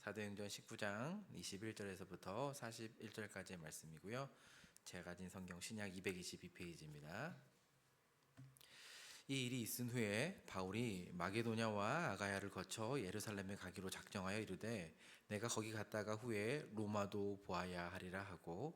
사도행전 19장 21절에서부터 41절까지의 말씀이고요. 제가 가진 성경 신약 222페이지입니다. 이 일이 있은 후에 바울이 마게도냐와 아가야를 거쳐 예루살렘에 가기로 작정하여 이르되 내가 거기 갔다가 후에 로마도 보아야 하리라 하고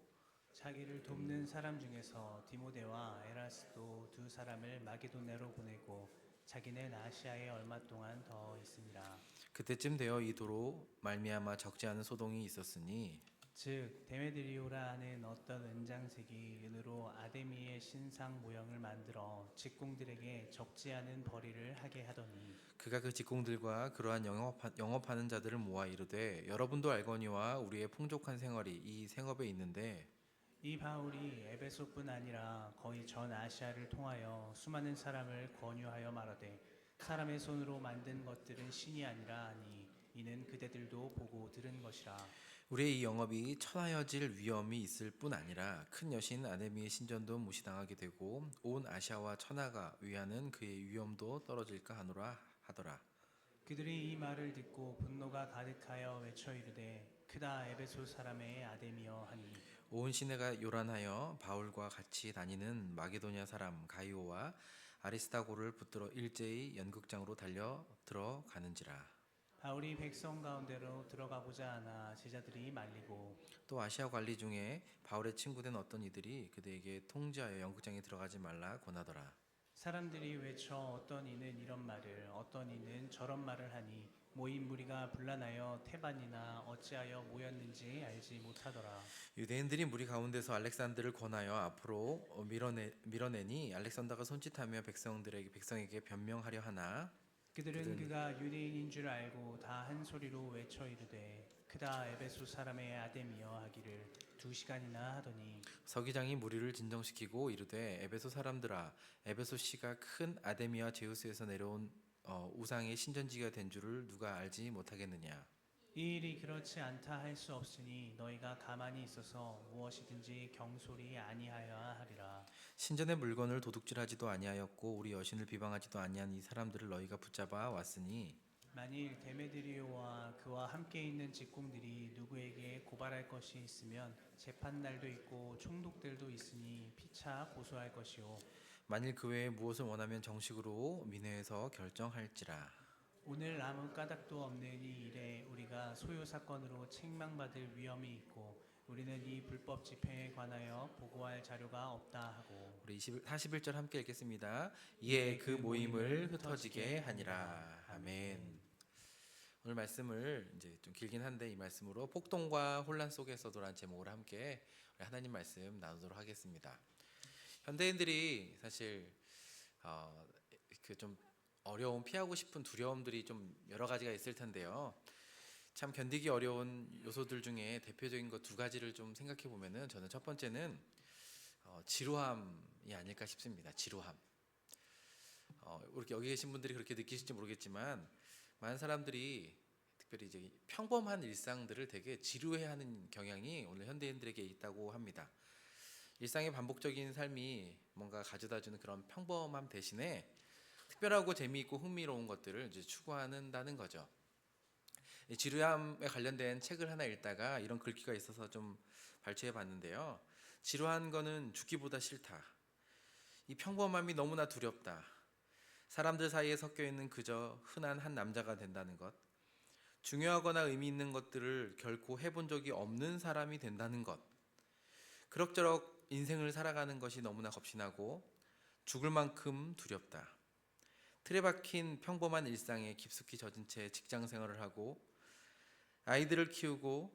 자기를 돕는 사람 중에서 디모데와 에라스도 두 사람을 마게도냐로 보내고 자기는 아시아에 얼마 동안 더 있으니라. 그때쯤 되어 이 도로 말미암아 적지 않은 소동이 있었으니 즉 데메드리오라 하는 어떤 은장색이 은으로 아데미의 신상 모형을 만들어 직공들에게 적지 않은 벌이를 하게 하더니 그가 그 직공들과 그러한 영업하는 자들을 모아 이르되 여러분도 알거니와 우리의 풍족한 생활이 이 생업에 있는데 이 바울이 에베소뿐 아니라 거의 전 아시아를 통하여 수많은 사람을 권유하여 말하되 사람의 손으로 만든 것들은 신이 아니라 하니 이는 그대들도 보고 들은 것이라. 우리의 이 영업이 천하여질 위험이 있을 뿐 아니라 큰 여신 아데미의 신전도 무시당하게 되고 온 아시아와 천하가 위하는 그의 위엄도 떨어질까 하노라 하더라. 그들이 이 말을 듣고 분노가 가득하여 외쳐 이르되 크다 에베소 사람의 아데미여 하니 온 시내가 요란하여 바울과 같이 다니는 마게도냐 사람 가이오와 아리스타고를 붙들어 일제히 연극장으로 달려 들어가는지라. 바울이 백성 가운데로 들어가 보자 하나 제자들이 말리고 또 아시아 관리 중에 바울의 친구된 어떤 이들이 그들에게 통지하여 연극장에 들어가지 말라 권하더라. 사람들이 외쳐 어떤 이는 이런 말을 어떤 이는 저런 말을 하니 모인 무리가 분란하여 태반이나 어찌하여 모였는지 알지 못하더라. 유대인들이 무리 가운데서 알렉산더를 권하여 앞으로 밀어내니 알렉산더가 손짓하며 백성에게 변명하려 하나 그들은 그가 유대인인 줄 알고 다 한 소리로 외쳐 이르되 크다 에베소 사람의 아데미여 하기를 2시간이나 하더니 서기장이 무리를 진정시키고 이르되 에베소 사람들아 에베소 씨가 큰 아데미와 제우스에서 내려온 우상의 신전지가 된 줄을 누가 알지 못하겠느냐. 이 일이 그렇지 않다 할 수 없으니 너희가 가만히 있어서 무엇이든지 경솔이 아니하여야 하리라. 신전의 물건을 도둑질하지도 아니하였고 우리 여신을 비방하지도 아니한 이 사람들을 너희가 붙잡아 왔으니 만일 데메드리오와 그와 함께 있는 직공들이 누구에게 고발할 것이 있으면 재판날도 있고 총독들도 있으니 피차 고소할 것이요 만일 그 외에 무엇을 원하면 정식으로 민회에서 결정할지라. 오늘 아무 까닭도 없는 이 일에 우리가 소요 사건으로 책망받을 위험이 있고 우리는 이 불법 집행에 관하여 보고할 자료가 없다 하고 우리 41절 함께 읽겠습니다. 이에 그 모임을 흩어지게 하니라. 아멘. 오늘 말씀을 이제 좀 길긴 한데 이 말씀으로 폭동과 혼란 속에서도라는 제목으로 함께 우리 하나님 말씀 나누도록 하겠습니다. 현대인들이 사실 그 좀 어려운 피하고 싶은 두려움들이 좀 여러 가지가 있을 텐데요. 참 견디기 어려운 요소들 중에 대표적인 것 두 가지를 좀 생각해 보면은 저는 첫 번째는 지루함이 아닐까 싶습니다. 지루함. 우리 여기 계신 분들이 그렇게 느끼실지 모르겠지만 많은 사람들이 특별히 이제 평범한 일상들을 되게 지루해하는 경향이 오늘 현대인들에게 있다고 합니다. 일상의 반복적인 삶이 뭔가 가져다주는 그런 평범함 대신에 특별하고 재미있고 흥미로운 것들을 이제 추구한다는 거죠. 지루함에 관련된 책을 하나 읽다가 이런 글귀가 있어서 좀 발췌해 봤는데요. 지루한 거는 죽기보다 싫다. 이 평범함이 너무나 두렵다. 사람들 사이에 섞여 있는 그저 흔한 한 남자가 된다는 것. 중요하거나 의미 있는 것들을 결코 해본 적이 없는 사람이 된다는 것. 그럭저럭 인생을 살아가는 것이 너무나 겁신하고 죽을 만큼 두렵다. 틀에 박힌 평범한 일상에 깊숙이 젖은 채 직장 생활을 하고 아이들을 키우고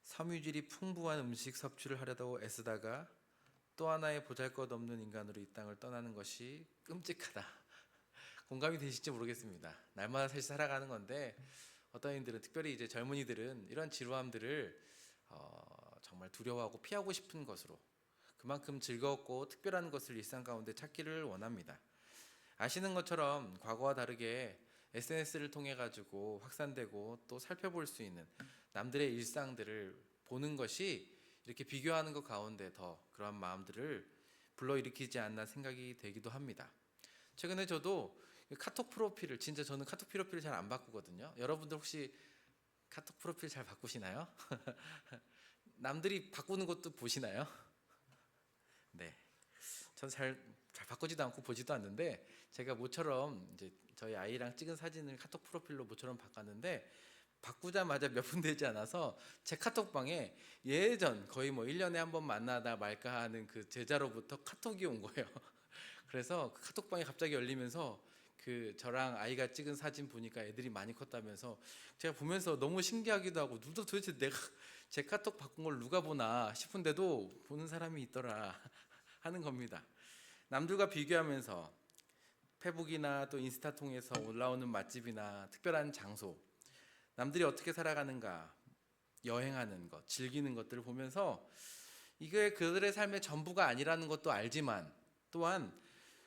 섬유질이 풍부한 음식 섭취를 하려고 애쓰다가 또 하나의 보잘것없는 인간으로 이 땅을 떠나는 것이 끔찍하다. 공감이 되실지 모르겠습니다. 날마다 사실 살아가는 건데 어떤 이들은 특별히 이제 젊은이들은 이런 지루함들을 정말 두려워하고 피하고 싶은 것으로 그만큼 즐겁고 특별한 것을 일상 가운데 찾기를 원합니다. 아시는 것처럼 과거와 다르게 SNS를 통해 가지고 확산되고 또 살펴볼 수 있는 남들의 일상들을 보는 것이 이렇게 비교하는 것 가운데 더 그런 마음들을 불러일으키지 않나 생각이 되기도 합니다. 최근에 저도 카톡 프로필을 진짜 저는 카톡 프로필을 잘 안 바꾸거든요. 여러분들 혹시 카톡 프로필 잘 바꾸시나요? 남들이 바꾸는 것도 보시나요? 네. 전 잘 바꾸지도 않고 보지도 않는데 제가 모처럼 이제 저희 아이랑 찍은 사진을 카톡 프로필로 모처럼 바꿨는데 바꾸자마자 몇 분 되지 않아서 제 카톡방에 예전 거의 뭐 1년에 한 번 만나다 말까 하는 그 제자로부터 카톡이 온 거예요. 그래서 그 카톡방이 갑자기 열리면서 그 저랑 아이가 찍은 사진 보니까 애들이 많이 컸다면서 제가 보면서 너무 신기하기도 하고 누가 도대체 내가 제 카톡 바꾼 걸 누가 보나 싶은데도 보는 사람이 있더라 하는 겁니다. 남들과 비교하면서 페북이나 또 인스타 통해서 올라오는 맛집이나 특별한 장소, 남들이 어떻게 살아가는가, 여행하는 것, 즐기는 것들을 보면서 이게 그들의 삶의 전부가 아니라는 것도 알지만 또한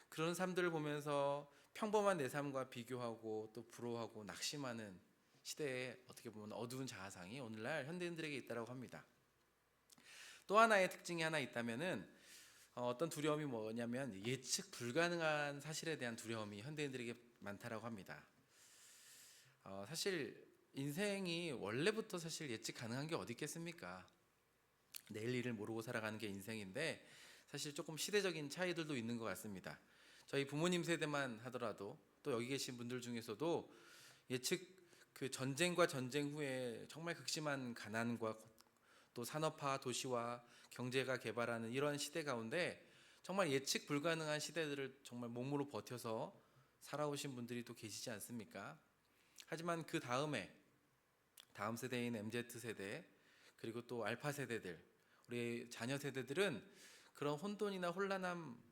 그런 삶들을 보면서 평범한 내 삶과 비교하고 또 부러워하고 낙심하는 시대에 어떻게 보면 어두운 자아상이 오늘날 현대인들에게 있다고 합니다. 또 하나의 특징이 하나 있다면은 어떤 두려움이 뭐냐면 예측 불가능한 사실에 대한 두려움이 현대인들에게 많다라고 합니다. 사실 인생이 원래부터 사실 예측 가능한 게 어디 있겠습니까? 내일 일을 모르고 살아가는 게 인생인데 사실 조금 시대적인 차이들도 있는 것 같습니다. 저희 부모님 세대만 하더라도 또 여기 계신 분들 중에서도 예측 그 전쟁과 전쟁 후에 정말 극심한 가난과 또 산업화 도시와 경제가 개발하는 이런 시대 가운데 정말 예측 불가능한 시대들을 정말 몸으로 버텨서 살아오신 분들이 또 계시지 않습니까? 하지만 그 다음 세대인 MZ 세대 그리고 또 알파 세대들 우리 자녀 세대들은 그런 혼돈이나 혼란함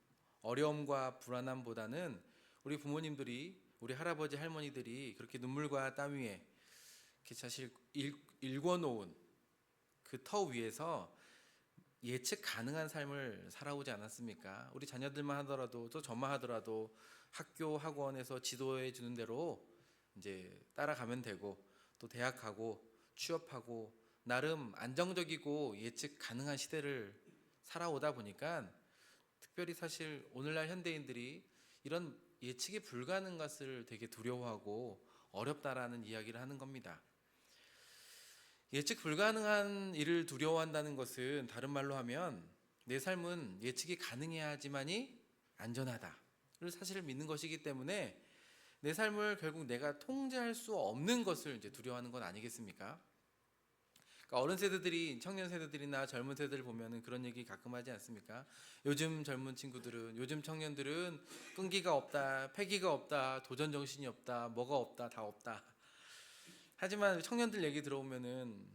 어려움과 불안함보다는 우리 부모님들이 우리 할아버지 할머니들이 그렇게 눈물과 땀 위에 이렇게 사실 일궈놓은 그 터 위에서 예측 가능한 삶을 살아오지 않았습니까? 우리 자녀들만 하더라도 또 저만 하더라도 학교 학원에서 지도해 주는 대로 이제 따라가면 되고 또 대학 가고 취업하고 나름 안정적이고 예측 가능한 시대를 살아오다 보니까 특별히 사실 오늘날 현대인들이 이런 예측이 불가능한 것을 되게 두려워하고 어렵다라는 이야기를 하는 겁니다. 예측 불가능한 일을 두려워한다는 것은 다른 말로 하면 내 삶은 예측이 가능해야지만이 안전하다를 사실을 믿는 것이기 때문에 내 삶을 결국 내가 통제할 수 없는 것을 이제 두려워하는 건 아니겠습니까? 그러니까 어른 세대들이 청년 세대들이나 젊은 세대를 보면은 그런 얘기 가끔 하지 않습니까? 요즘 젊은 친구들은 요즘 청년들은 끈기가 없다, 패기가 없다, 도전 정신이 없다, 뭐가 없다, 다 없다. 하지만 청년들 얘기 들어오면은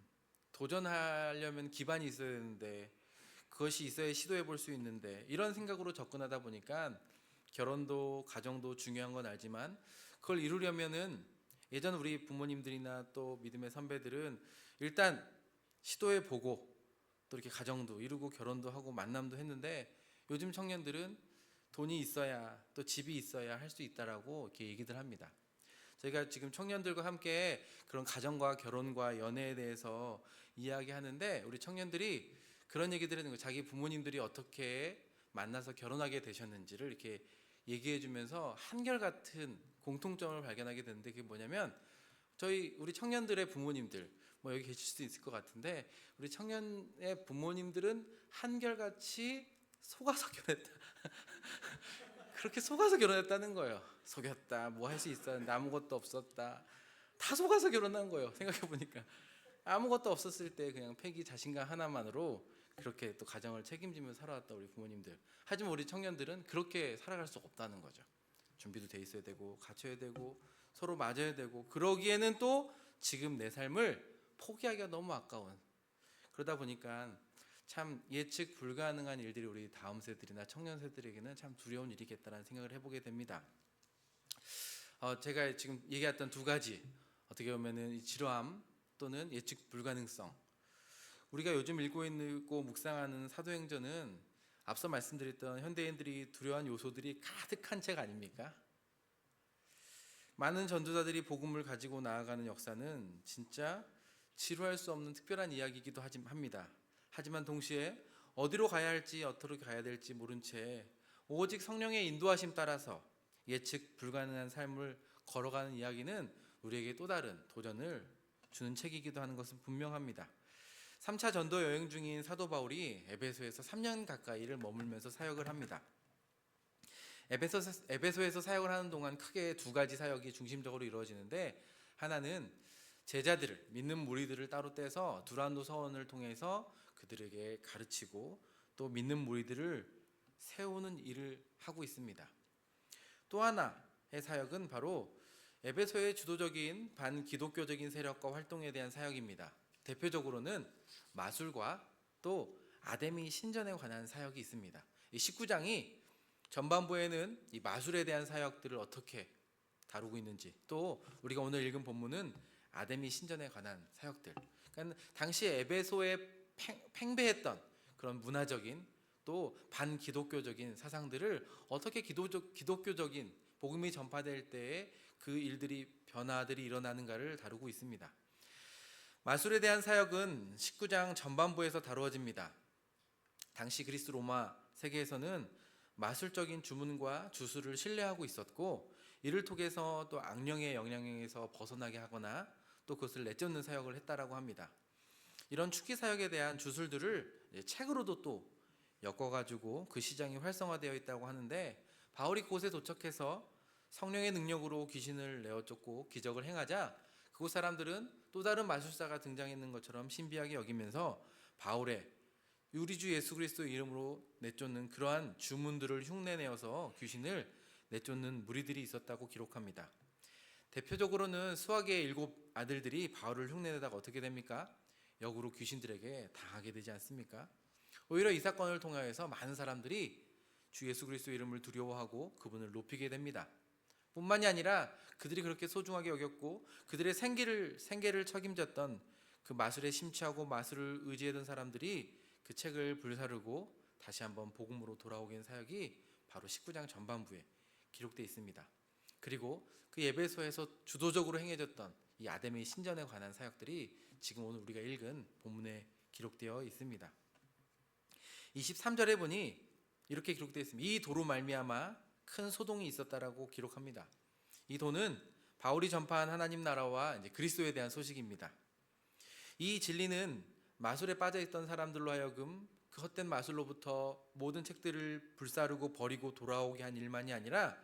도전하려면 기반이 있어야 되는데 그것이 있어야 시도해 볼 수 있는데 이런 생각으로 접근하다 보니까 결혼도 가정도 중요한 건 알지만 그걸 이루려면은 예전 우리 부모님들이나 또 믿음의 선배들은 일단 시도해 보고 또 이렇게 가정도 이루고 결혼도 하고 만남도 했는데 요즘 청년들은 돈이 있어야 또 집이 있어야 할 수 있다라고 이렇게 얘기들 합니다. 저희가 지금 청년들과 함께 그런 가정과 결혼과 연애에 대해서 이야기하는데 우리 청년들이 그런 얘기들 하는 거예요. 자기 부모님들이 어떻게 만나서 결혼하게 되셨는지를 이렇게 얘기해 주면서 한결같은 공통점을 발견하게 되는데 그게 뭐냐면 우리 청년들의 부모님들 뭐 여기 계실 수도 있을 것 같은데 우리 청년의 부모님들은 한결같이 속아서 결혼했다. 그렇게 속아서 결혼했다는 거예요. 속였다. 뭐 할 수 있었는데 아무것도 없었다. 다 속아서 결혼한 거예요. 생각해 보니까 아무것도 없었을 때 그냥 패기 자신감 하나만으로 그렇게 또 가정을 책임지며 살아왔다 우리 부모님들. 하지만 우리 청년들은 그렇게 살아갈 수 없다는 거죠. 준비도 돼 있어야 되고 갖춰야 되고 서로 맞아야 되고 그러기에는 또 지금 내 삶을 포기하기가 너무 아까운 그러다 보니까 참 예측 불가능한 일들이 우리 다음 세대들이나 청년 세대들에게는 참 두려운 일이겠다라는 생각을 해보게 됩니다. 제가 지금 얘기했던 두 가지 어떻게 보면은 이 지루함 또는 예측 불가능성 우리가 요즘 읽고 묵상하는 사도행전은 앞서 말씀드렸던 현대인들이 두려워한 요소들이 가득한 책 아닙니까? 많은 전도자들이 복음을 가지고 나아가는 역사는 진짜 지루할 수 없는 특별한 이야기이기도 합니다. 하지만 동시에 어디로 가야 할지 어떻게 가야 될지 모른 채 오직 성령의 인도하심 따라서 예측 불가능한 삶을 걸어가는 이야기는 우리에게 또 다른 도전을 주는 책이기도 하는 것은 분명합니다. 3차 전도 여행 중인 사도 바울이 에베소에서 3년 가까이를 머물면서 사역을 합니다. 에베소에서 사역을 하는 동안 크게 두 가지 사역이 중심적으로 이루어지는데, 하나는 제자들을, 믿는 무리들을 따로 떼서 두란노 서원을 통해서 그들에게 가르치고 또 믿는 무리들을 세우는 일을 하고 있습니다. 또 하나의 사역은 바로 에베소의 주도적인 반기독교적인 세력과 활동에 대한 사역입니다. 대표적으로는 마술과 또 아데미 신전에 관한 사역이 있습니다. 이 19장이 전반부에는 이 마술에 대한 사역들을 어떻게 다루고 있는지, 또 우리가 오늘 읽은 본문은 아데미 신전에 관한 사역들, 그러니까 당시 에베소에 팽배했던 그런 문화적인 또 반기독교적인 사상들을 어떻게 기독교적인 복음이 전파될 때에 그 일들이, 변화들이 일어나는가를 다루고 있습니다. 마술에 대한 사역은 19장 전반부에서 다루어집니다. 당시 그리스 로마 세계에서는 마술적인 주문과 주술을 신뢰하고 있었고, 이를 통해서 또 악령의 영향에서 벗어나게 하거나 또 그것을 내쫓는 사역을 했다라고 합니다. 이런 축기 사역에 대한 주술들을 책으로도 또 엮어가지고 그 시장이 활성화되어 있다고 하는데, 바울이 그곳에 도착해서 성령의 능력으로 귀신을 내어쫓고 기적을 행하자 그곳 사람들은 또 다른 마술사가 등장했는 것처럼 신비하게 여기면서 바울의 우리 주 예수 그리스도의 이름으로 내쫓는 그러한 주문들을 흉내내어서 귀신을 내쫓는 무리들이 있었다고 기록합니다. 대표적으로는 수학의 7 아들들이 바울을 흉내내다가 어떻게 됩니까? 역으로 귀신들에게 당하게 되지 않습니까? 오히려 이 사건을 통하여서 많은 사람들이 주 예수 그리스도의 이름을 두려워하고 그분을 높이게 됩니다. 뿐만이 아니라 그들이 그렇게 소중하게 여겼고 그들의 생계를 책임졌던 그 마술에 심취하고 마술을 의지하던 사람들이 그 책을 불사르고 다시 한번 복음으로 돌아오게 된 사역이 바로 19장 전반부에 기록되어 있습니다. 그리고 그 에베소에서 주도적으로 행해졌던 이 아데미 신전에 관한 사역들이 지금 오늘 우리가 읽은 본문에 기록되어 있습니다. 23절에 보니 이렇게 기록되어 있습니다. 이 도로 말미암아 큰 소동이 있었다라고 기록합니다. 이 도는 바울이 전파한 하나님 나라와 이제 그리스도에 대한 소식입니다. 이 진리는 마술에 빠져있던 사람들로 하여금 그 헛된 마술로부터 모든 책들을 불사르고 버리고 돌아오게 한 일만이 아니라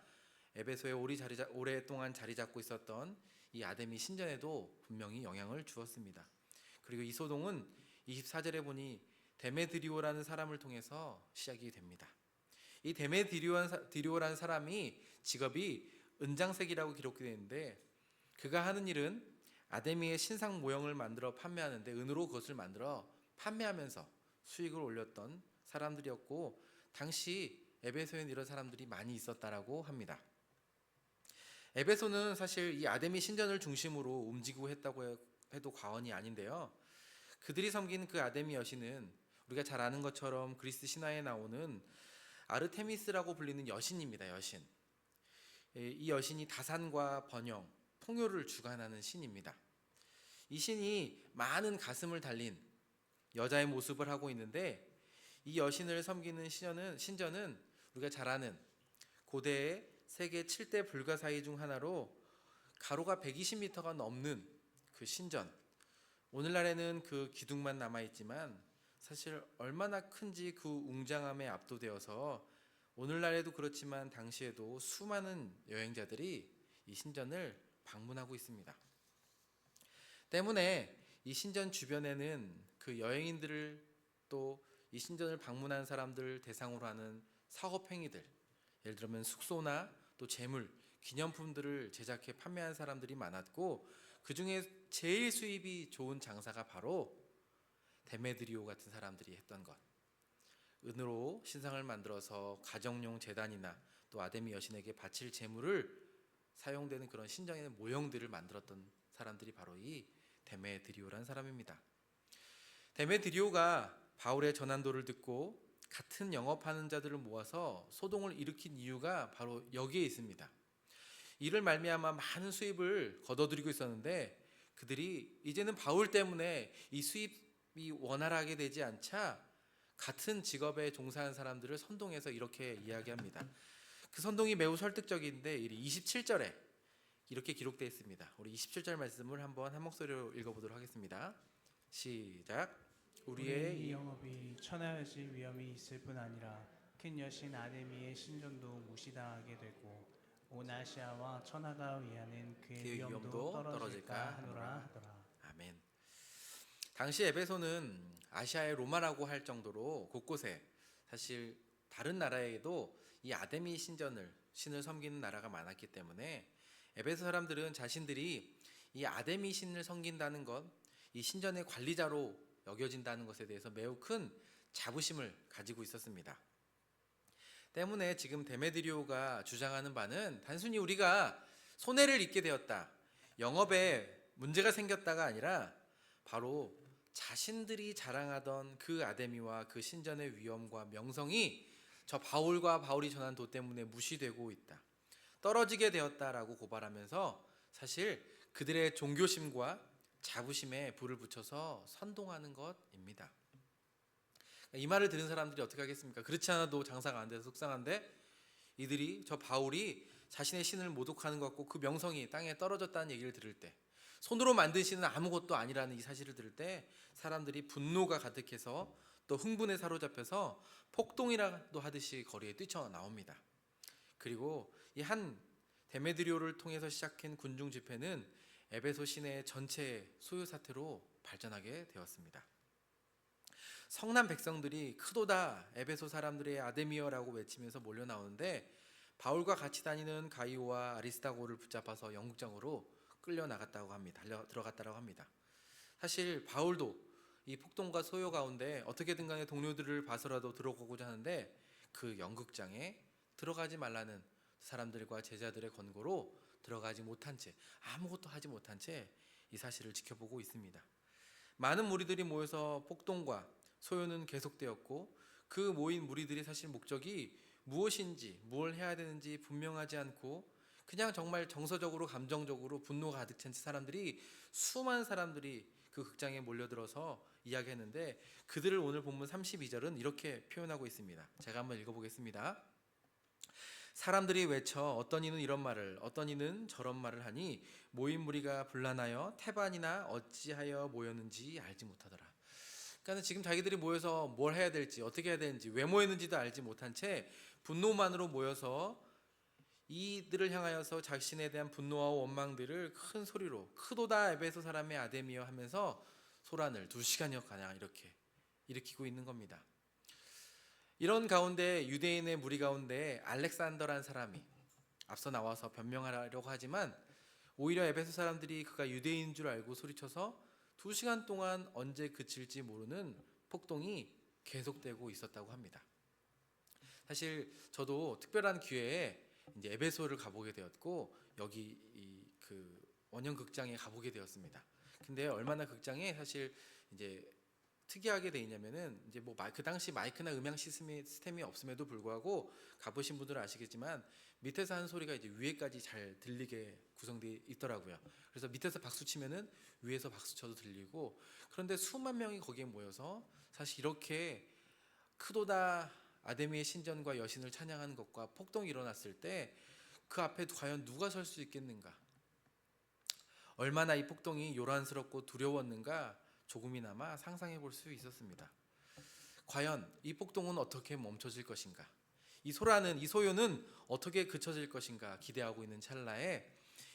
에베소에 오랫동안 자리 잡고 있었던 이 아데미 신전에도 분명히 영향을 주었습니다. 그리고 이 소동은 24절에 보니 데메드리오라는 사람을 통해서 시작이 됩니다. 이 데메드리오라는 사람이 직업이 은장색이라고 기록되어 있는데, 그가 하는 일은 아데미의 신상 모형을 만들어 판매하는데 은으로 그것을 만들어 판매하면서 수익을 올렸던 사람들이었고, 당시 에베소에는 이런 사람들이 많이 있었다라고 합니다. 에베소는 사실 이 아데미 신전을 중심으로 움직이고 했다고 해도 과언이 아닌데요. 그들이 섬긴 그 아데미 여신은 우리가 잘 아는 것처럼 그리스 신화에 나오는 아르테미스라고 불리는 여신입니다. 여신. 이 여신이 다산과 번영, 풍요를 주관하는 신입니다. 이 신이 많은 가슴을 달린 여자의 모습을 하고 있는데, 이 여신을 섬기는 신전은 우리가 잘 아는 고대의 세계 7대 불가사의 중 하나로 가로가 120m가 넘는 그 신전, 오늘날에는 그 기둥만 남아있지만 사실 얼마나 큰지 그 웅장함에 압도되어서 오늘날에도 그렇지만 당시에도 수많은 여행자들이 이 신전을 방문하고 있습니다. 때문에 이 신전 주변에는 그 여행인들을 또 이 신전을 방문한 사람들 대상으로 하는 사업행위들, 예를 들면 숙소나 또 재물, 기념품들을 제작해 판매한 사람들이 많았고, 그 중에 제일 수입이 좋은 장사가 바로 데메드리오 같은 사람들이 했던 것. 은으로 신상을 만들어서 가정용 제단이나 또 아데미 여신에게 바칠 제물을 사용되는 그런 신전의 모형들을 만들었던 사람들이 바로 이 데메드리오라는 사람입니다. 데메드리오가 바울의 전한도를 듣고 같은 영업하는 자들을 모아서 소동을 일으킨 이유가 바로 여기에 있습니다. 이를 말미암아 많은 수입을 거둬들이고 있었는데, 그들이 이제는 바울 때문에 이 수입이 원활하게 되지 않자 같은 직업에 종사하는 사람들을 선동해서 이렇게 이야기합니다. 그 선동이 매우 설득적인데 27절에 이렇게 기록되어 있습니다. 우리 27절 말씀을 한번 한 목소리로 읽어보도록 하겠습니다. 시작. 우리의 이 우리의 영업이 천하여질 위험이 있을 뿐 아니라 큰 여신 아데미의 신전도 무시당하게 되고 온 아시아와 천하가 위하는 그의 그의 위험도 위험도 떨어질까 떨어질까 하노라 하더라. 아멘. 당시 에베소는 아시아의 로마라고 할 정도로 곳곳에 사실 다른 나라에도 이 아데미 신을 섬기는 나라가 많았기 때문에 에베소 사람들은 자신들이 이 아데미 신을 섬긴다는 것, 이 신전의 관리자로 여겨진다는 것에 대해서 매우 큰 자부심을 가지고 있었습니다. 때문에 지금 데메드리오가 주장하는 바는 단순히 우리가 손해를 입게 되었다, 영업에 문제가 생겼다가 아니라 바로 자신들이 자랑하던 그 아데미와 그 신전의 위엄과 명성이 저 바울이 전한 도 때문에 무시되고 있다, 떨어지게 되었다라고 고발하면서 사실 그들의 종교심과 자부심에 불을 붙여서 선동하는 것입니다. 이 말을 들은 사람들이 어떻게 하겠습니까? 그렇지 않아도 장사가 안 돼서 속상한데 이들이 저 바울이 자신의 신을 모독하는 것 같고 그 명성이 땅에 떨어졌다는 얘기를 들을 때, 손으로 만든 신은 아무것도 아니라는 이 사실을 들을 때 사람들이 분노가 가득해서 또 흥분에 사로잡혀서 폭동이라도 하듯이 거리에 뛰쳐나옵니다. 그리고 이 한 데메드리오를 통해서 시작한 군중 집회는 에베소 시내 전체의 소요 사태로 발전하게 되었습니다. 성난 백성들이 크도다 에베소 사람들의 아데미어라고 외치면서 몰려 나오는데 바울과 같이 다니는 가이오와 아리스타고를 붙잡아서 영국장으로 끌려 나갔다고 합니다. 들어갔다고 합니다. 사실 바울도 이 폭동과 소요 가운데 어떻게든 간에 동료들을 봐서라도 들어가고자 하는데 그 영국장에 들어가지 말라는 사람들과 제자들의 권고로 들어가지 못한 채, 아무것도 하지 못한 채 이 사실을 지켜보고 있습니다. 많은 무리들이 모여서 폭동과 소요는 계속되었고 그 모인 무리들의 사실 목적이 무엇인지 뭘 해야 되는지 분명하지 않고 그냥 정말 정서적으로 감정적으로 분노가 가득 찬 사람들이, 수많은 사람들이 그 극장에 몰려들어서 이야기했는데 그들을 오늘 본문 32절은 이렇게 표현하고 있습니다. 제가 한번 읽어보겠습니다. 사람들이 외쳐 어떤 이는 이런 말을 어떤 이는 저런 말을 하니 모인 무리가 분란하여 태반이나 어찌하여 모였는지 알지 못하더라. 그러니까 지금 자기들이 모여서 뭘 해야 될지 어떻게 해야 되는지 왜 모였는지도 알지 못한 채 분노만으로 모여서 이들을 향하여서 자신에 대한 분노와 원망들을 큰 소리로 크도다 에베소 사람의 아데미어 하면서 소란을 2시간여 가량 이렇게 일으키고 있는 겁니다. 이런 가운데 유대인의 무리 가운데 알렉산더라는 사람이 앞서 나와서 변명하려고 하지만 오히려 에베소 사람들이 그가 유대인인 줄 알고 소리쳐서 2시간 동안 언제 그칠지 모르는 폭동이 계속되고 있었다고 합니다. 사실 저도 특별한 기회에 이제 에베소를 가보게 되었고 여기 그 원형 극장에 가보게 되었습니다. 근데 얼마나 극장에 사실 이제 특이하게 돼 있냐면은 이제 뭐 그 당시 마이크나 음향 시스템이 없음에도 불구하고 가보신 분들은 아시겠지만 밑에서 하는 소리가 이제 위에까지 잘 들리게 구성되어 있더라고요. 그래서 밑에서 박수 치면은 위에서 박수 쳐도 들리고, 그런데 수만 명이 거기에 모여서 사실 이렇게 크도다 아데미의 신전과 여신을 찬양하는 것과 폭동이 일어났을 때 그 앞에 과연 누가 설 수 있겠는가? 얼마나 이 폭동이 요란스럽고 두려웠는가 조금이나마 상상해 볼 수 있었습니다. 과연 이 폭동은 어떻게 멈춰질 것인가? 이 소요는 어떻게 그쳐질 것인가 기대하고 있는 찰나에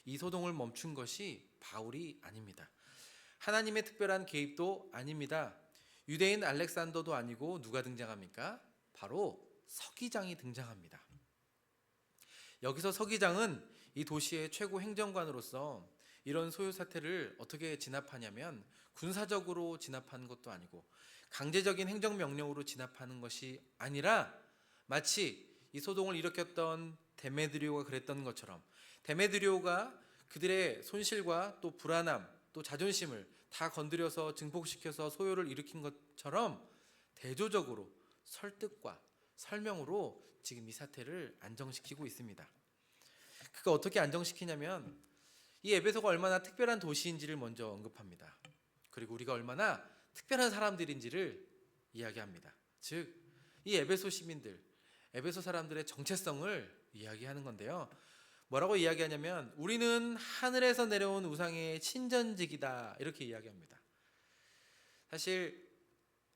이 소동을 멈춘 것이 바울이 아닙니다. 하나님의 특별한 개입도 아닙니다. 유대인 알렉산더도 아니고 누가 등장합니까? 바로 서기장이 등장합니다. 여기서 서기장은 이 도시의 최고 행정관으로서 이런 소요 사태를 어떻게 진압하냐면 군사적으로 진압하는 것도 아니고 강제적인 행정명령으로 진압하는 것이 아니라 마치 이 소동을 일으켰던 데메드리오가 그랬던 것처럼 데메드리오가 그들의 손실과 또 불안함 또 자존심을 다 건드려서 증폭시켜서 소요를 일으킨 것처럼 대조적으로 설득과 설명으로 지금 이 사태를 안정시키고 있습니다. 그가 어떻게 안정시키냐면 이 에베소가 얼마나 특별한 도시인지를 먼저 언급합니다. 그리고 우리가 얼마나 특별한 사람들인지를 이야기합니다. 즉, 이 에베소 시민들, 에베소 사람들의 정체성을 이야기하는 건데요. 뭐라고 이야기하냐면 우리는 하늘에서 내려온 우상의 친전직이다 이렇게 이야기합니다. 사실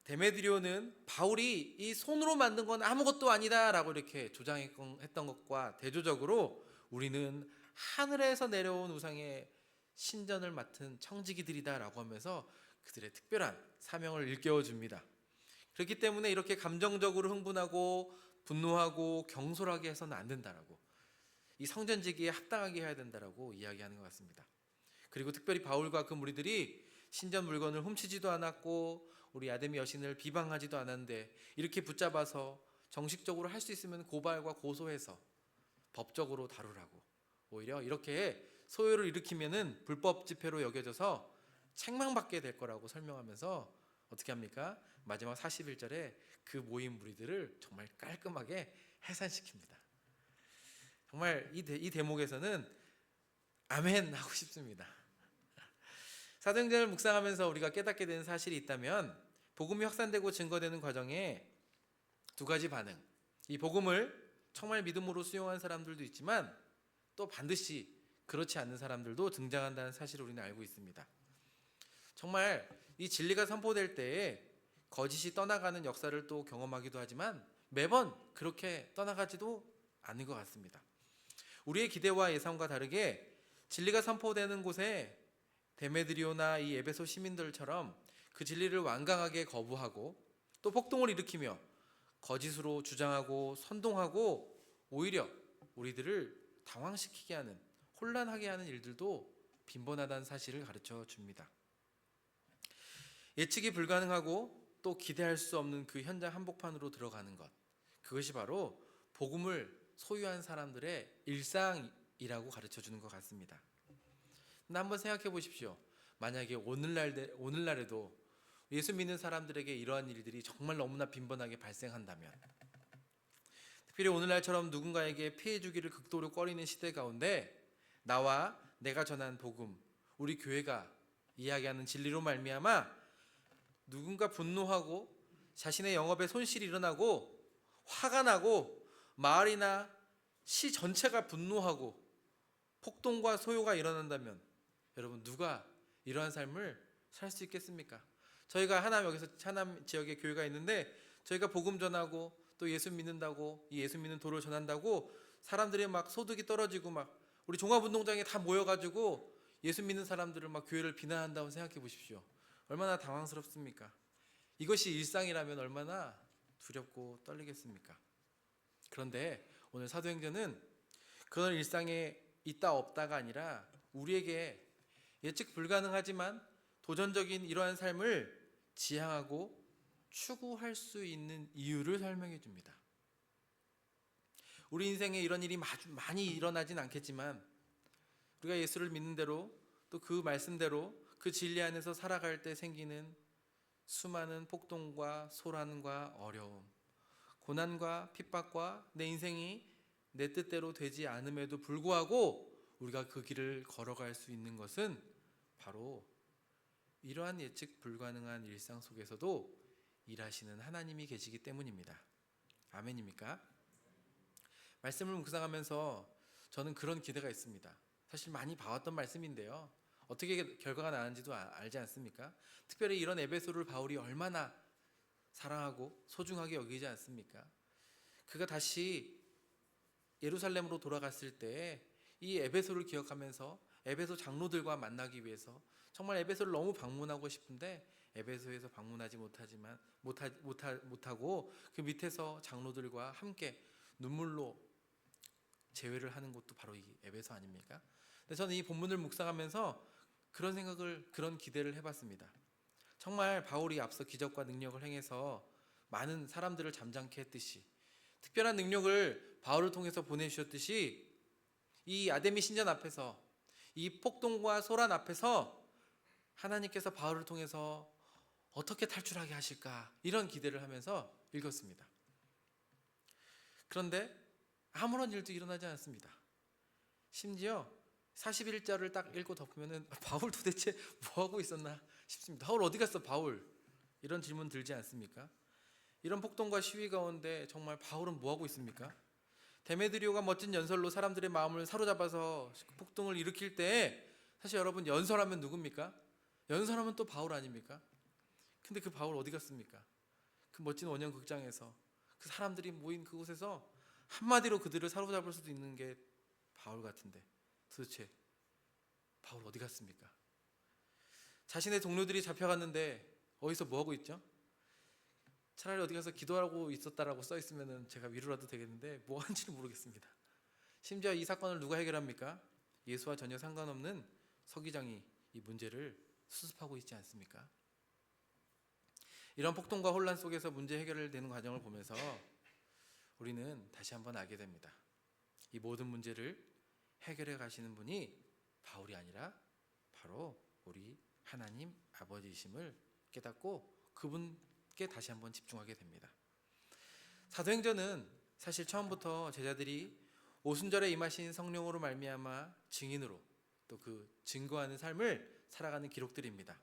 데메드리오는 바울이 이 손으로 만든 건 아무것도 아니다라고 이렇게 주장했던 것과 대조적으로 우리는 하늘에서 내려온 우상의 신전을 맡은 청지기들이다라고 하면서 그들의 특별한 사명을 일깨워 줍니다. 그렇기 때문에 이렇게 감정적으로 흥분하고 분노하고 경솔하게 해서는 안 된다라고, 이 성전지기에 합당하게 해야 된다라고 이야기하는 것 같습니다. 그리고 특별히 바울과 그 무리들이 신전 물건을 훔치지도 않았고 우리 아데미 여신을 비방하지도 않았는데 이렇게 붙잡아서 정식적으로 할 수 있으면 고발과 고소해서 법적으로 다루라고, 오히려 이렇게 소요를 일으키면은 불법 집회로 여겨져서 책망받게 될 거라고 설명하면서 어떻게 합니까? 마지막 41절에 그 모인 무리들을 정말 깔끔하게 해산시킵니다. 정말 이 대목에서는 아멘 하고 싶습니다. 사도행전을 묵상하면서 우리가 깨닫게 되는 사실이 있다면 복음이 확산되고 증거되는 과정에 두 가지 반응, 이 복음을 정말 믿음으로 수용한 사람들도 있지만 또 반드시 그렇지 않는 사람들도 등장한다는 사실을 우리는 알고 있습니다. 정말 이 진리가 선포될 때에 거짓이 떠나가는 역사를 또 경험하기도 하지만 매번 그렇게 떠나가지도 않는 것 같습니다. 우리의 기대와 예상과 다르게 진리가 선포되는 곳에 데메드리오나 이 에베소 시민들처럼 그 진리를 완강하게 거부하고 또 폭동을 일으키며 거짓으로 주장하고 선동하고 오히려 우리들을 당황시키게 하는, 혼란하게 하는 일들도 빈번하다는 사실을 가르쳐 줍니다. 예측이 불가능하고 또 기대할 수 없는 그 현장 한복판으로 들어가는 것, 그것이 바로 복음을 소유한 사람들의 일상이라고 가르쳐 주는 것 같습니다. 근데 한번 생각해 보십시오. 만약에 오늘날에도 예수 믿는 사람들에게 이러한 일들이 정말 너무나 빈번하게 발생한다면, 특별히 오늘날처럼 누군가에게 피해 주기를 극도로 꺼리는 시대 가운데 나와 내가 전한 복음, 우리 교회가 이야기하는 진리로 말미암아 누군가 분노하고 자신의 영업에 손실이 일어나고 화가 나고 마을이나 시 전체가 분노하고 폭동과 소요가 일어난다면 여러분, 누가 이러한 삶을 살 수 있겠습니까? 저희가 여기서 하남 지역에 교회가 있는데 저희가 복음 전하고 또 예수 믿는다고, 이 예수 믿는 도를 전한다고 사람들이 막 소득이 떨어지고 막 우리 종합운동장에 다 모여가지고 예수 믿는 사람들을 막 교회를 비난한다고 생각해 보십시오. 얼마나 당황스럽습니까? 이것이 일상이라면 얼마나 두렵고 떨리겠습니까? 그런데 오늘 사도행전은 그런 일상에 있다 없다가 아니라 우리에게 예측 불가능하지만 도전적인 이러한 삶을 지향하고 추구할 수 있는 이유를 설명해 줍니다. 우리 인생에 이런 일이 많이 일어나진 않겠지만 우리가 예수를 믿는 대로 또 그 말씀대로 그 진리 안에서 살아갈 때 생기는 수많은 폭동과 소란과 어려움, 고난과 핍박과 내 인생이 내 뜻대로 되지 않음에도 불구하고 우리가 그 길을 걸어갈 수 있는 것은 바로 이러한 예측 불가능한 일상 속에서도 일하시는 하나님이 계시기 때문입니다. 아멘입니까? 말씀을 묵상하면서 저는 그런 기대가 있습니다. 사실 많이 봐왔던 말씀인데요, 어떻게 결과가 나는지도 알지 않습니까? 특별히 이런 에베소를 바울이 얼마나 사랑하고 소중하게 여기지 않습니까? 그가 다시 예루살렘으로 돌아갔을 때 이 에베소를 기억하면서 에베소 장로들과 만나기 위해서 정말 에베소를 너무 방문하고 싶은데 에베소에서 방문하지 못하고 그 밑에서 장로들과 함께 눈물로 제회를 하는 곳도 바로 이 에베소 아닙니까? 근데 저는 이 본문을 묵상하면서 그런 기대를 해봤습니다. 정말 바울이 앞서 기적과 능력을 행해서 많은 사람들을 잠잠케 했듯이, 특별한 능력을 바울을 통해서 보내주셨듯이 이 아데미 신전 앞에서, 이 폭동과 소란 앞에서 하나님께서 바울을 통해서 어떻게 탈출하게 하실까, 이런 기대를 하면서 읽었습니다. 그런데 아무런 일도 일어나지 않았습니다. 심지어 41절을 딱 읽고 덮으면 바울 도대체 뭐하고 있었나 싶습니다. 바울 어디 갔어 바울? 이런 질문 들지 않습니까? 이런 폭동과 시위 가운데 정말 바울은 뭐하고 있습니까? 데메드리오가 멋진 연설로 사람들의 마음을 사로잡아서 폭동을 일으킬 때 사실 여러분 연설하면 누굽니까? 연설하면 또 바울 아닙니까? 근데 그 바울 어디 갔습니까? 그 멋진 원형 극장에서 그 사람들이 모인 그곳에서 한마디로 그들을 사로잡을 수도 있는 게 바울 같은데 도대체 바울 어디 갔습니까? 자신의 동료들이 잡혀갔는데 어디서 뭐하고 있죠? 차라리 어디 가서 기도하고 있었다라고 써 있으면 제가 위로라도 되겠는데 뭐 하는지는 모르겠습니다. 심지어 이 사건을 누가 해결합니까? 예수와 전혀 상관없는 서기장이 이 문제를 수습하고 있지 않습니까? 이런 폭동과 혼란 속에서 문제 해결되는 과정을 보면서 우리는 다시 한번 알게 됩니다. 이 모든 문제를 해결해 가시는 분이 바울이 아니라 바로 우리 하나님 아버지이심을 깨닫고 그분께 다시 한번 집중하게 됩니다. 사도행전은 사실 처음부터 제자들이 오순절에 임하신 성령으로 말미암아 증인으로 또 그 증거하는 삶을 살아가는 기록들입니다.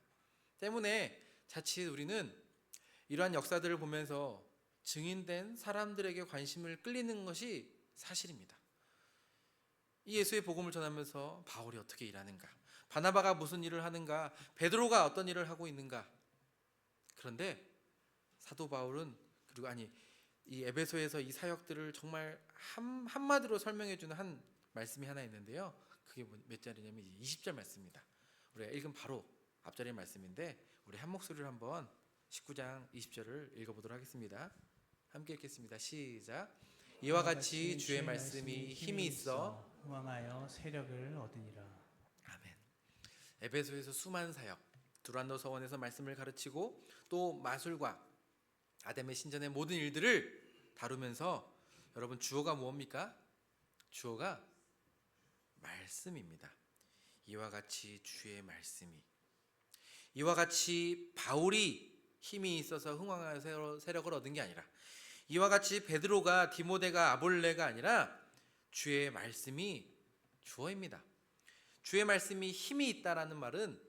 때문에 자칫 우리는 이러한 역사들을 보면서 증인된 사람들에게 관심을 끌리는 것이 사실입니다. 이 예수의 복음을 전하면서 바울이 어떻게 일하는가, 바나바가 무슨 일을 하는가, 베드로가 어떤 일을 하고 있는가. 그런데 사도 바울은 이 에베소에서 이 사역들을 정말 한마디로 설명해 주는 한 말씀이 하나 있는데요. 그게 몇 절이냐면 20절 말씀입니다. 우리가 읽은 바로 앞절의 말씀인데 우리 한 목소리로 한번 19장 20절을 읽어보도록 하겠습니다. 함께 읽겠습니다. 시작. 이와 같이 주의 말씀이 힘이 있어 흥왕하여 세력을 얻으니라. 아멘. 에베소에서 수많은 사역, 두란노 서원에서 말씀을 가르치고 또 마술과 아담의 신전의 모든 일들을 다루면서 여러분 주어가 무엇입니까? 주어가 말씀입니다. 이와 같이 주의 말씀이, 이와 같이 바울이 힘이 있어서 흥왕하여 세력을 얻은 게 아니라, 이와 같이 베드로가 디모데가 아볼레가 아니라 주의 말씀이 주어입니다. 주의 말씀이 힘이 있다라는 말은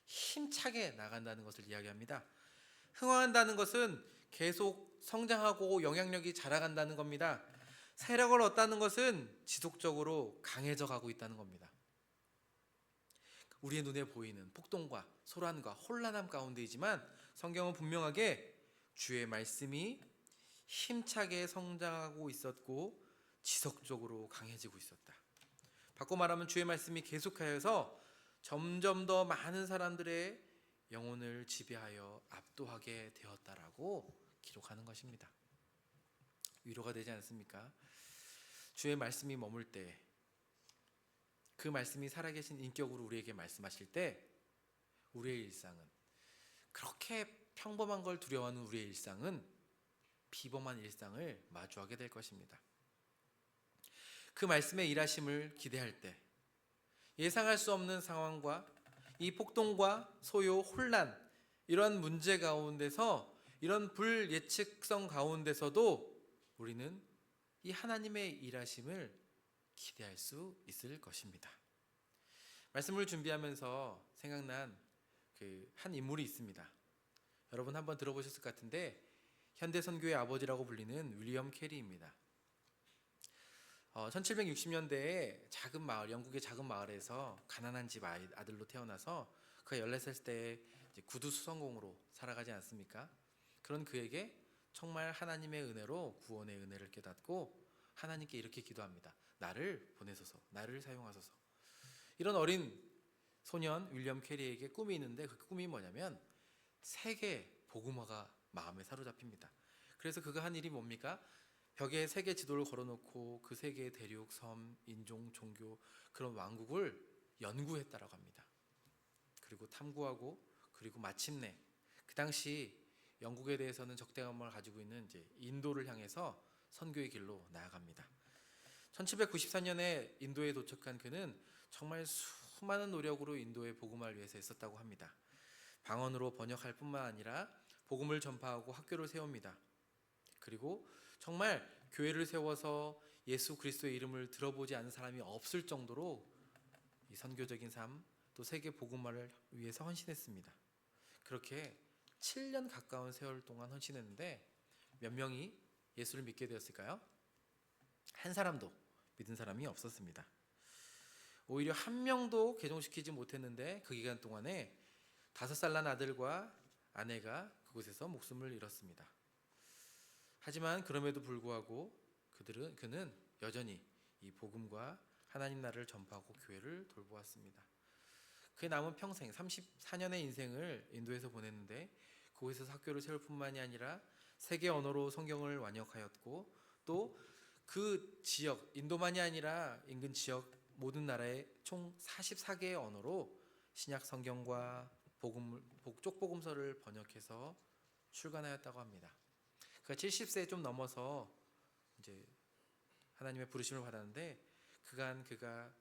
힘차게 나간다는 것을 이야기합니다. 흥왕한다는 것은 계속 성장하고 영향력이 자라간다는 겁니다. 세력을 얻다는 것은 지속적으로 강해져 가고 있다는 겁니다. 우리의 눈에 보이는 폭동과 소란과 혼란함 가운데이지만 성경은 분명하게 주의 말씀이 힘차게 성장하고 있었고 지속적으로 강해지고 있었다. 바꿔 말하면 주의 말씀이 계속하여서 점점 더 많은 사람들의 영혼을 지배하여 압도하게 되었다라고 기록하는 것입니다. 위로가 되지 않습니까? 주의 말씀이 머물 때, 그 말씀이 살아계신 인격으로 우리에게 말씀하실 때 우리의 일상은, 그렇게 평범한 걸 두려워하는 우리의 일상은 비범한 일상을 마주하게 될 것입니다. 그 말씀의 일하심을 기대할 때 예상할 수 없는 상황과 이 폭동과 소요, 혼란, 이런 문제 가운데서, 이런 불예측성 가운데서도 우리는 이 하나님의 일하심을 기대할 수 있을 것입니다. 말씀을 준비하면서 생각난 그 한 인물이 있습니다. 여러분 한번 들어보셨을 것 같은데 현대 선교의 아버지라고 불리는 윌리엄 캐리입니다. 1760년대에 작은 마을, 영국의 작은 마을에서 가난한 집 아들로 태어나서 그가 14살 때 구두 수선공으로 살아가지 않습니까? 그런 그에게 정말 하나님의 은혜로 구원의 은혜를 깨닫고 하나님께 이렇게 기도합니다. 나를 보내소서, 나를 사용하소서. 이런 어린 소년 윌리엄 캐리에게 꿈이 있는데 그 꿈이 뭐냐면 세계 복음화가 마음에 사로잡힙니다. 그래서 그가 한 일이 뭡니까? 벽에 세계 지도를 걸어놓고 그 세계의 대륙, 섬, 인종, 종교, 그런 왕국을 연구했다라고 합니다. 그리고 탐구하고, 그리고 마침내 그 당시 영국에 대해서는 적대감을 가지고 있는 이제 인도를 향해서 선교의 길로 나아갑니다. 1794년에 인도에 도착한 그는 정말 수많은 노력으로 인도의 복음화를 위해서 했었다고 합니다. 방언으로 번역할 뿐만 아니라 복음을 전파하고 학교를 세웁니다. 그리고 정말 교회를 세워서 예수 그리스도의 이름을 들어보지 않은 사람이 없을 정도로 이 선교적인 삶, 또 세계 복음화를 위해서 헌신했습니다. 그렇게 7년 가까운 세월 동안 헌신했는데 몇 명이 예수를 믿게 되었을까요? 한 사람도 믿은 사람이 없었습니다. 오히려 한 명도 개종시키지 못했는데 그 기간 동안에 5살 난 아들과 아내가 그곳에서 목숨을 잃었습니다. 하지만 그럼에도 불구하고 그는 여전히 이 복음과 하나님 나라를 전파하고 교회를 돌보았습니다. 그의 남은 평생 34년의 인생을 인도에서 보냈는데 그곳에서 학교를 세울 뿐만이 아니라 세계 언어로 성경을 완역하였고 또 그 지역 인도만이 아니라 인근 지역 모든 나라의 총 44개의 언어로 신약 성경과 쪽복음서를 번역해서 출간하였다고 합니다. 그가 70세에 좀 넘어서 이제 하나님의 부르심을 받았는데 그가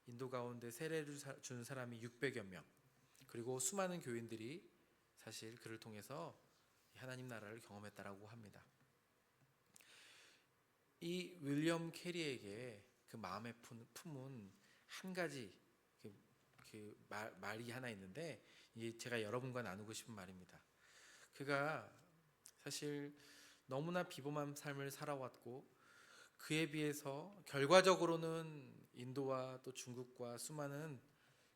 인도 가운데 세례를 준 사람이 600여 명, 그리고 수많은 교인들이 사실 그를 통해서 하나님 나라를 경험했다라고 합니다. 이 윌리엄 캐리에게 그 마음에 품은 한 가지 말이 하나 있는데 이게 제가 여러분과 나누고 싶은 말입니다. 그가 사실 너무나 비범한 삶을 살아왔고 그에 비해서 결과적으로는 인도와 또 중국과 수많은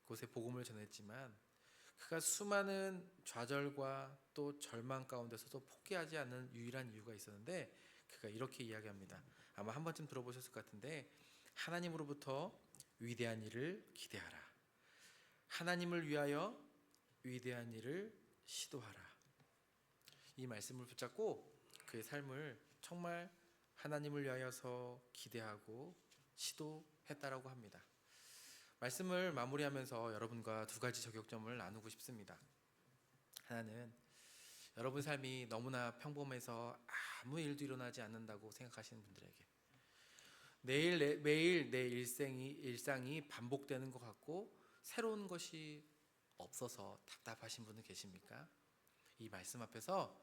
곳에 복음을 전했지만 그가 수많은 좌절과 또 절망 가운데서도 포기하지 않는 유일한 이유가 있었는데 그가 이렇게 이야기합니다. 아마 한 번쯤 들어보셨을 것 같은데 하나님으로부터 위대한 일을 기대하라. 하나님을 위하여 위대한 일을 시도하라. 이 말씀을 붙잡고 그의 삶을 정말 하나님을 위하여서 기대하고 시도했다라고 합니다. 말씀을 마무리하면서 여러분과 두 가지 저격점을 나누고 싶습니다. 하나는 여러분 삶이 너무나 평범해서 아무 일도 일어나지 않는다고 생각하시는 분들에게 매일 내 일상이 반복되는 것 같고 새로운 것이 없어서 답답하신 분은 계십니까? 이 말씀 앞에서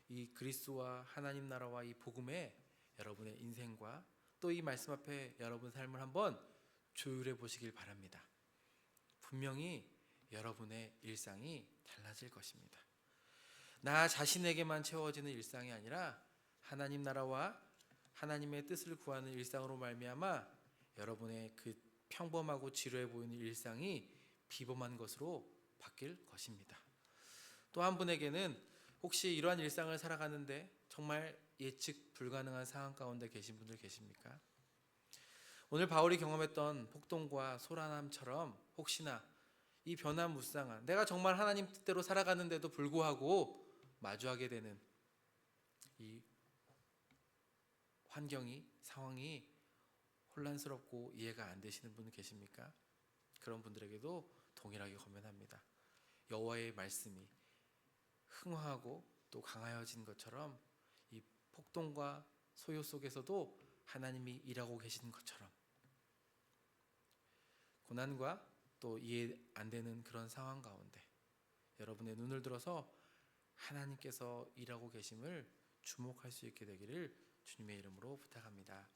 이 그리스도와 하나님 나라와 이 복음에 여러분의 인생과 또 이 말씀 앞에 여러분 삶을 한번 조율해 보시길 바랍니다. 분명히 여러분의 일상이 달라질 것입니다. 나 자신에게만 채워지는 일상이 아니라 하나님 나라와 하나님의 뜻을 구하는 일상으로 말미암아 여러분의 그 평범하고 지루해 보이는 일상이 비범한 것으로 바뀔 것입니다. 또 한 분에게는 혹시 이러한 일상을 살아가는데 정말 예측 불가능한 상황 가운데 계신 분들 계십니까? 오늘 바울이 경험했던 폭동과 소란함처럼 혹시나 이 변화무쌍한 내가 정말 하나님 뜻대로 살아가는데도 불구하고 마주하게 되는 이 상황이 혼란스럽고 이해가 안 되시는 분 계십니까? 그런 분들에게도 동일하게 권면합니다. 여호와의 말씀이 흥황하고 또 강하여진 것처럼 이 폭동과 소요 속에서도 하나님이 일하고 계시는 것처럼 고난과 또 이해 안 되는 그런 상황 가운데 여러분의 눈을 들어서 하나님께서 일하고 계심을 주목할 수 있게 되기를 주님의 이름으로 부탁합니다.